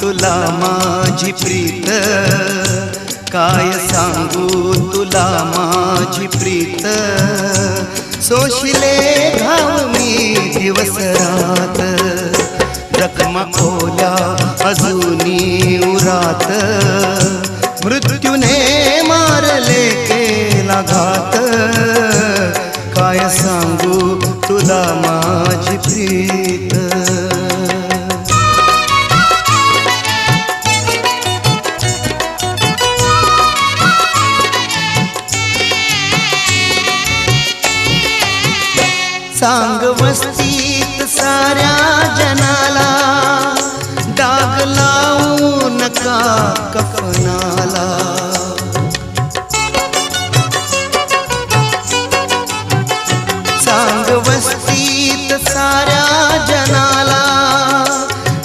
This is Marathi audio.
तुला माझी प्रीत, काय सांगू तुला माझी प्रीत. सोशिले घाव मी दिवस रात, जखमा ओल्या अजूनी उरात. मृत्यूने मारले केला घात, काय सांगू तुला माझी प्रीत. सांग वस्तीत साऱ्या जनाला, डाग लावू नका